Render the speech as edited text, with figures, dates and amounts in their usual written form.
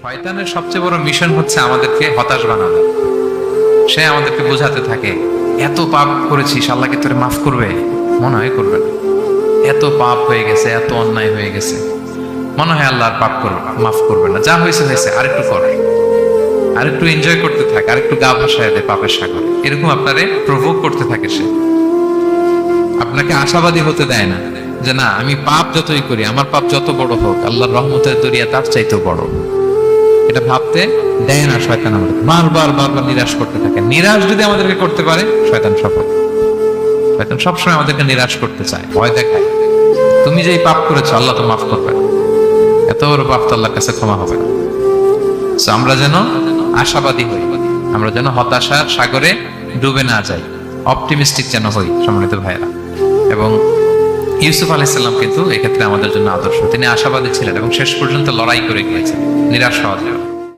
শয়তানের সবচেয়ে বড় মিশন হচ্ছে আমাদেরকে হতাশ বানানো। সে আমাদেরকে বোঝাতে থাকে এত পাপ করেছিস, আল্লাহ কি তোরে মাফ করবে? মনে হয় করবে না। এত পাপ হয়ে গেছে, এত অন্যায় হয়ে গেছে, মনে হয় আল্লাহ আর পাপ করবে, মাফ করবে না। যা হয়েছে হয়েছে, আরেকটু কর, আরেকটু এনজয় করতে থাকে, আরেকটু গা ভাসায় দে পাপের সাগরে। এরকম আপনারে প্রভোগ করতে থাকে সে, আপনাকে আশাবাদী হতে দেয় না যে না, আমি পাপ যতই করি, আমার পাপ যত বড় হোক, আল্লাহর রহমতের দরিয়া তার চাইতেও বড়। এটা ভাবতে দেয় না শয়তান। আমাদের বারবার বারবার নিরাশ করতে থাকে। নিরাশ যদি আমাদেরকে করতে পারে, শয়তান সফল। শয়তান সবসময় আমাদেরকে নিরাশ করতে চায়, ভয় দেখায়। তুমি যে এই পাপ করেছো, আল্লাহ তো মাফ করবে না, এত বড় পাপ তো আল্লাহর কাছে ক্ষমা হবে না। So, আমরা যেন আশাবাদী হই, আমরা যেন হতাশার সাগরে ডুবে না যাই, অপটিমিস্টিক যেন হই সম্মানিত ভাইয়েরা। এবং ইউসুফ আলাইহিস সালাম কিন্তু এক্ষেত্রে আমাদের জন্য আদর্শ। তিনি আশাবাদী ছিলেন এবং শেষ পর্যন্ত লড়াই করে গিয়েছেন, নিরাশ হওয়া যায়।